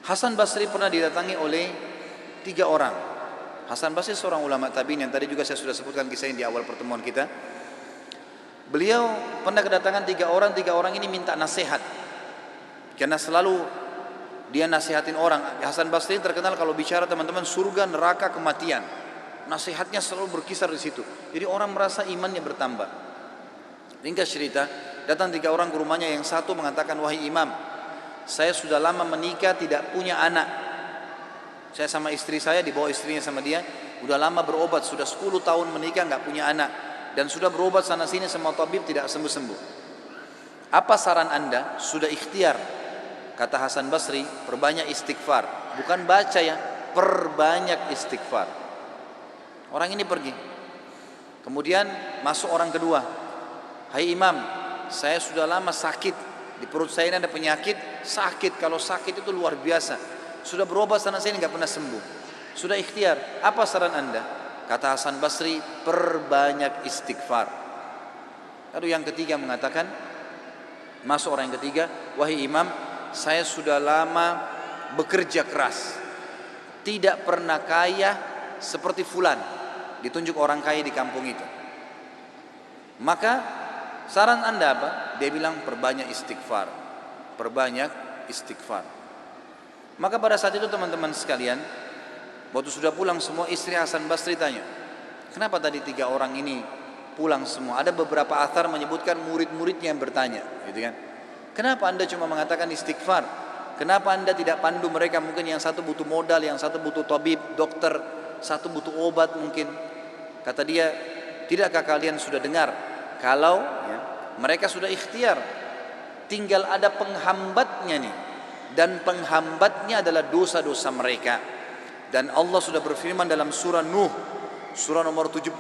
Hasan Basri pernah didatangi oleh 3 orang. Hasan Basri seorang ulama tabi'in yang tadi juga saya sudah sebutkan kisahnya di awal pertemuan kita. Beliau pernah kedatangan 3 orang. 3 orang ini minta nasihat, karena selalu dia nasihatin orang. Hasan Basri terkenal kalau bicara teman-teman surga, neraka, kematian. Nasihatnya selalu berkisar di situ. Jadi orang merasa imannya bertambah. Ringkas cerita, datang 3 orang ke rumahnya. Yang satu mengatakan, wahai imam, saya sudah lama menikah tidak punya anak. Saya sama istri saya, dibawa istrinya sama dia, udah lama berobat, sudah 10 tahun menikah nggak punya anak, dan sudah berobat sana sini sama tabib tidak sembuh-sembuh. Apa saran anda? Sudah ikhtiar, kata Hasan Basri, perbanyak istighfar. Bukan baca ya, perbanyak istighfar. Orang ini pergi. Kemudian masuk orang kedua. Hai imam, saya sudah lama sakit, di perut saya ini ada penyakit, sakit. Kalau sakit itu luar biasa. Sudah berobat sana sini nggak pernah sembuh. Sudah ikhtiar. Apa saran anda? Kata Hasan Basri, perbanyak istighfar. Lalu yang ketiga mengatakan, masuk orang yang ketiga, wahai imam, saya sudah lama bekerja keras, tidak pernah kaya seperti fulan. Ditunjuk orang kaya di kampung itu. Maka saran anda apa? Dia bilang perbanyak istighfar. Perbanyak istighfar. Maka pada saat itu teman-teman sekalian, waktu sudah pulang semua, istri Hasan Basri tanya, kenapa tadi 3 orang ini pulang semua? Ada beberapa athar menyebutkan murid-muridnya yang bertanya, gitu kan? Kenapa anda cuma mengatakan istighfar? Kenapa anda tidak pandu mereka? Mungkin yang satu butuh modal, yang satu butuh tabib, dokter, satu butuh obat mungkin. Kata dia, tidakkah kalian sudah dengar kalau mereka sudah ikhtiar, tinggal ada penghambatnya nih, dan penghambatnya adalah dosa-dosa mereka. Dan Allah sudah berfirman dalam surah Nuh, surah nomor 71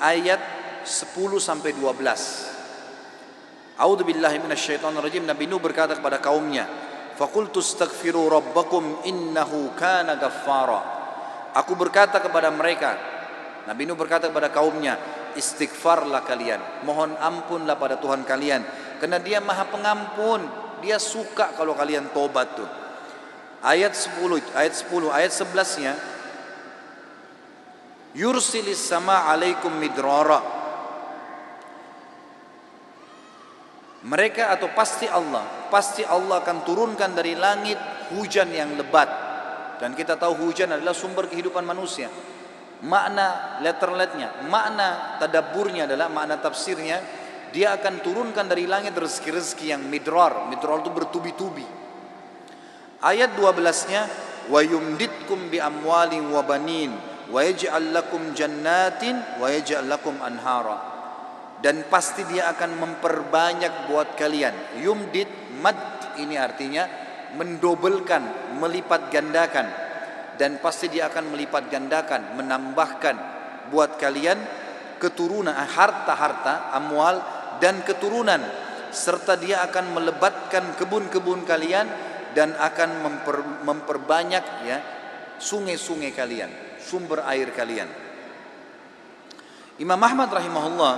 ayat 10 sampai 12. A'udzubillahi minasyaitonirrajim. Nabi Nuh berkata kepada kaumnya, faqultu astaghfiru rabbakum innahu kana ghaffara. Aku berkata kepada mereka, Nabi Nuh berkata kepada kaumnya, istighfarlah kalian, mohon ampunlah pada Tuhan kalian, karena dia maha pengampun, dia suka kalau kalian tobat tuh. Ayat 10, ayat 11-nya, yursilis sama alaikum midrara. Mereka atau pasti Allah akan turunkan dari langit hujan yang lebat. Dan kita tahu hujan adalah sumber kehidupan manusia. Makna letterletnya, makna tadabburnya adalah, makna tafsirnya, dia akan turunkan dari langit rezeki-rezeki yang midrar. Midrar itu bertubi-tubi. Ayat 12-nya, wa yumditkum bi amwalin wa banin wa yaj'al lakum jannatin wa yaj'al lakum anhara. Dan pasti dia akan memperbanyak buat kalian. Yumdit, mad ini artinya mendobelkan, melipat gandakan. Dan pasti dia akan melipat gandakan, menambahkan buat kalian keturunan, harta-harta, amwal dan keturunan. Serta dia akan melebatkan kebun-kebun kalian dan akan memperbanyak sungai-sungai kalian, sumber air kalian. Imam Ahmad rahimahullah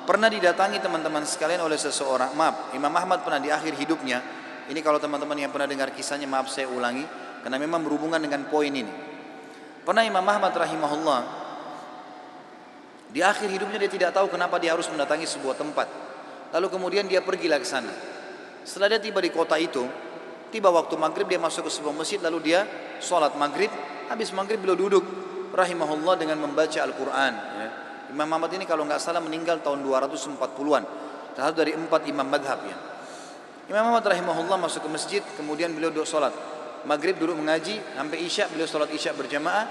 pernah didatangi teman-teman sekalian oleh seseorang. Imam Ahmad pernah di akhir hidupnya, ini kalau teman-teman yang pernah dengar kisahnya, maaf saya ulangi, karena memang berhubungan dengan poin ini. Pernah Imam Ahmad rahimahullah di akhir hidupnya dia tidak tahu kenapa dia harus mendatangi sebuah tempat. Lalu kemudian dia pergilah ke sana. Setelah dia tiba di kota itu, tiba waktu maghrib, dia masuk ke sebuah masjid, lalu dia sholat maghrib. Habis maghrib beliau duduk rahimahullah dengan membaca Al-Quran. Imam Ahmad ini kalau nggak salah meninggal tahun 240-an, salah satu dari 4 imam madhab ya. Imam Ahmad rahimahullah masuk ke masjid, kemudian beliau duduk sholat maghrib, duduk mengaji sampai isya. Beliau sholat isya berjamaah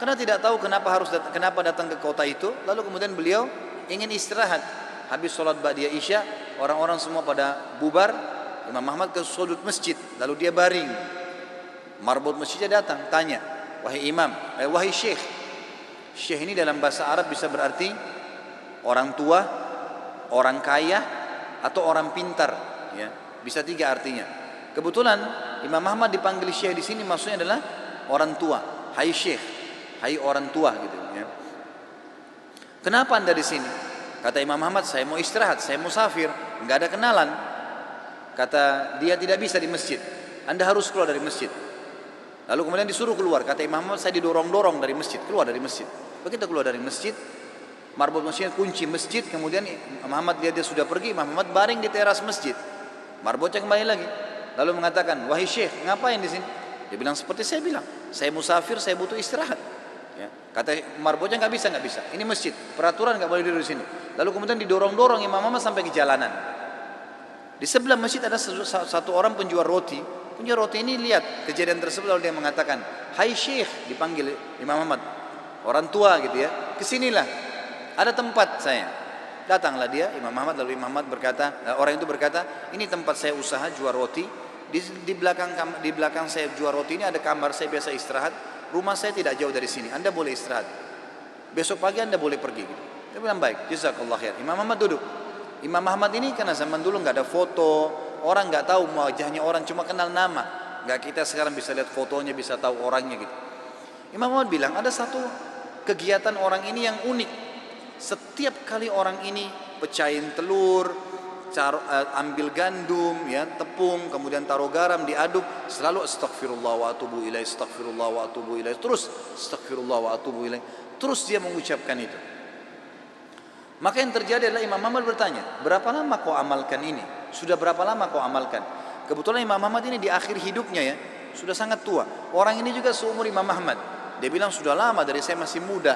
karena tidak tahu kenapa datang ke kota itu. Lalu kemudian beliau ingin istirahat. Habis sholat ba'diyah isya, orang-orang semua pada bubar. Imam Ahmad ke sudut masjid, lalu dia baring. Marbot masjidnya datang, tanya, wahai imam, wahai syekh. Syekh ini dalam bahasa Arab bisa berarti orang tua, orang kaya, atau orang pintar. Ya, bisa 3 artinya. Kebetulan Imam Ahmad dipanggil syekh di sini maksudnya adalah orang tua. Hai syekh, hai orang tua gitu. Ya. Kenapa anda di sini? Kata Imam Ahmad, saya mau istirahat, saya musafir, nggak ada kenalan. Kata dia tidak bisa di masjid. Anda harus keluar dari masjid. Lalu kemudian disuruh keluar. Kata Imam Ahmad, saya didorong-dorong dari masjid, keluar dari masjid. Begitu keluar dari masjid, marbot masjidnya kunci masjid. Kemudian Imam Ahmad lihat dia sudah pergi. Imam Ahmad baring di teras masjid. Marbotnya kembali lagi. Lalu mengatakan, wahai syekh, ngapain di sini? Dia bilang seperti saya bilang, saya musafir, saya butuh istirahat. Ya. Kata marbotnya, nggak bisa. Ini masjid, peraturan nggak boleh duduk di sini. Lalu kemudian didorong-dorong Imam Ahmad sampai ke jalanan. Di sebelah masjid ada satu orang penjual roti. Penjual roti ini lihat kejadian tersebut, lalu dia mengatakan, hai syekh, dipanggil Imam Ahmad, orang tua gitu ya, kesinilah, ada tempat saya. Datanglah dia, Imam Ahmad, lalu Imam Ahmad berkata, orang itu berkata, ini tempat saya usaha jual roti. Di belakang saya jual roti ini ada kamar saya biasa istirahat. Rumah saya tidak jauh dari sini. Anda boleh istirahat. Besok pagi Anda boleh pergi. Gitu. Dia bilang baik. Jazakallah khair. Imam Ahmad duduk. Imam Ahmad ini karena zaman dulu nggak ada foto, orang nggak tahu wajahnya orang, cuma kenal nama. Nggak kita sekarang bisa lihat fotonya, bisa tahu orangnya gitu. Imam Ahmad bilang ada satu kegiatan orang ini yang unik. Setiap kali orang ini pecahin telur, ambil gandum, ya, tepung, kemudian taruh garam, diaduk, selalu astaghfirullah wa atubu ilaih, astaghfirullah wa atubu ilaih, terus astaghfirullah wa atubu ilaih, terus dia mengucapkan itu. Maka yang terjadi adalah Imam Ahmad bertanya, berapa lama kau amalkan ini? Sudah berapa lama kau amalkan? Kebetulan Imam Ahmad ini di akhir hidupnya ya, sudah sangat tua. Orang ini juga seumur Imam Ahmad. Dia bilang sudah lama, dari saya masih muda.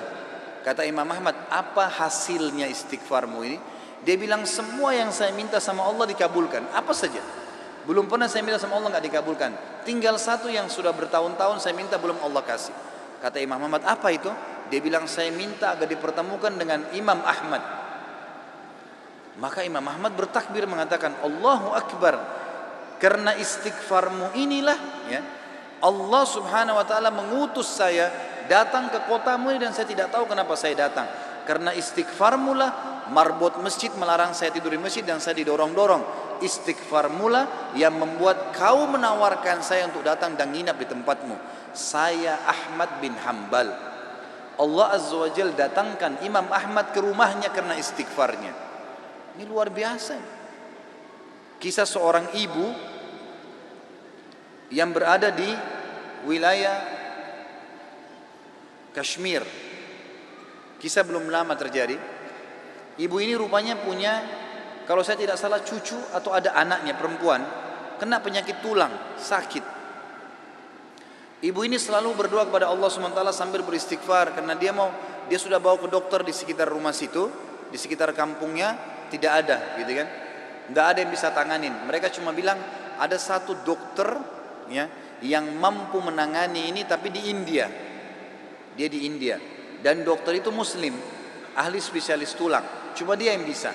Kata Imam Ahmad, apa hasilnya istighfarmu ini? Dia bilang semua yang saya minta sama Allah dikabulkan. Apa saja? Belum pernah saya minta sama Allah nggak dikabulkan. Tinggal satu yang sudah bertahun-tahun saya minta belum Allah kasih. Kata Imam Ahmad, apa itu? Dia bilang saya minta agar dipertemukan dengan Imam Ahmad. Maka Imam Ahmad bertakbir mengatakan Allahu Akbar. Karena istighfarmu inilah ya, Allah subhanahu wa ta'ala mengutus saya datang ke kotamu ini dan saya tidak tahu kenapa saya datang. Karena istighfarmu lah marbot masjid melarang saya tidur di masjid dan saya didorong-dorong. Istighfarmu lah yang membuat kau menawarkan saya untuk datang dan nginap di tempatmu. Saya Ahmad bin Hanbal. Allah Azza wa Jal datangkan Imam Ahmad ke rumahnya karena istighfarnya. Ini luar biasa. Kisah seorang ibu yang berada di wilayah Kashmir. Kisah belum lama terjadi. Ibu ini rupanya punya, kalau saya tidak salah cucu atau ada anaknya perempuan, kena penyakit tulang, sakit. Ibu ini selalu berdoa kepada Allah SWT sambil beristighfar karena dia sudah bawa ke dokter di sekitar rumah situ, di sekitar kampungnya tidak ada, gitu kan? Nggak ada yang bisa tanganin. Mereka cuma bilang ada satu dokter ya yang mampu menangani ini, tapi di India. Dia di India dan dokter itu Muslim, ahli spesialis tulang. Cuma dia yang bisa.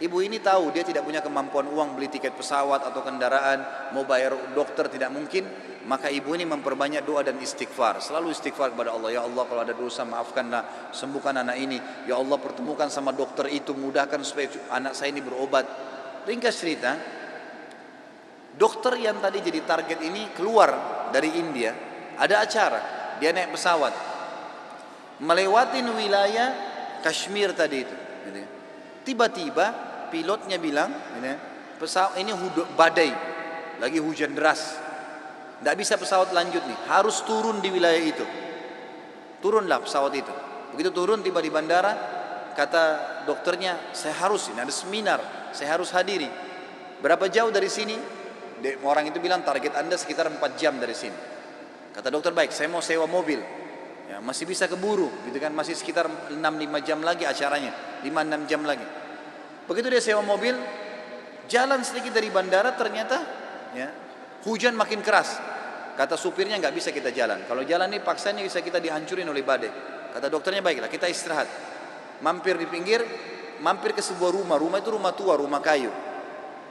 Ibu ini tahu dia tidak punya kemampuan uang beli tiket pesawat atau kendaraan, mau bayar dokter tidak mungkin. Maka ibu ini memperbanyak doa dan istighfar. Selalu istighfar kepada Allah. Ya Allah, kalau ada dosa maafkanlah, sembuhkan anak ini. Ya Allah, pertemukan sama dokter itu, mudahkan supaya anak saya ini berobat. Ringkas cerita, dokter yang tadi jadi target ini keluar dari India. Ada acara, dia naik pesawat melewatin wilayah Kashmir tadi itu. Tiba-tiba pilotnya bilang, pesawat ini badai, lagi hujan deras, tidak bisa pesawat lanjut nih, harus turun di wilayah itu. Turunlah pesawat itu. Begitu turun, tiba di bandara, kata dokternya, saya harus, ini ada seminar, saya harus hadiri. Berapa jauh dari sini? Orang itu bilang target Anda sekitar 4 jam dari sini. Kata dokter, baik, saya mau sewa mobil. Ya, masih bisa keburu, gitu kan? Masih sekitar 6-5 jam lagi acaranya, 5-6 jam lagi. Begitu dia sewa mobil, jalan sedikit dari bandara, ternyata ya, hujan makin keras. Kata supirnya nggak bisa kita jalan. Kalau jalan ini paksanya bisa kita dihancurin oleh badai. Kata dokternya baiklah kita istirahat. Mampir di pinggir, mampir ke sebuah rumah. Rumah itu rumah tua, rumah kayu.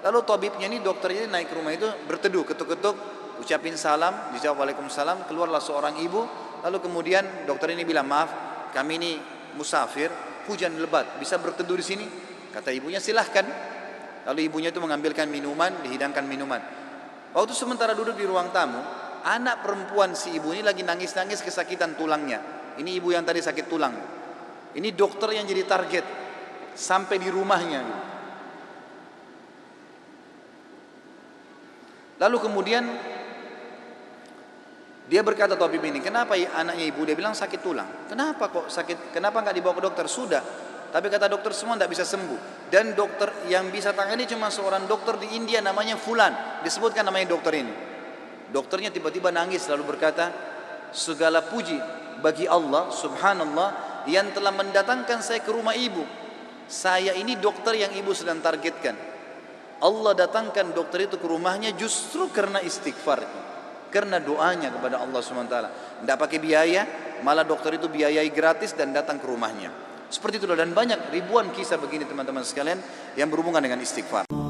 Lalu tabibnya ini, dokternya ini naik ke rumah itu, berteduh, ketuk-ketuk, ucapin salam, dijawab waalaikumsalam. Keluarlah seorang ibu. Lalu kemudian dokter ini bilang, maaf, kami ini musafir, hujan lebat, bisa berteduh di sini? Kata ibunya, silahkan. Lalu ibunya itu mengambilkan minuman, dihidangkan minuman. Waktu sementara duduk di ruang tamu, anak perempuan si ibu ini lagi nangis-nangis kesakitan tulangnya. Ini ibu yang tadi sakit tulang. Ini dokter yang jadi target sampai di rumahnya. Lalu kemudian dia berkata tabib ini, kenapa anaknya ibu? Dia bilang sakit tulang. Kenapa kok sakit? Kenapa nggak dibawa ke dokter? Sudah, tapi kata dokter semua tidak bisa sembuh. Dan dokter yang bisa tangani cuma seorang dokter di India namanya Fulan. Disebutkan namanya dokter ini. Dokternya tiba-tiba nangis lalu berkata, segala puji bagi Allah subhanallah yang telah mendatangkan saya ke rumah ibu. Saya ini dokter yang ibu sedang targetkan. Allah datangkan dokter itu ke rumahnya justru karena istighfarnya, karena doanya kepada Allah SWT. Tidak pakai biaya, malah dokter itu biayai gratis dan datang ke rumahnya. Seperti itu, dan banyak ribuan kisah begini teman-teman sekalian yang berhubungan dengan istighfar.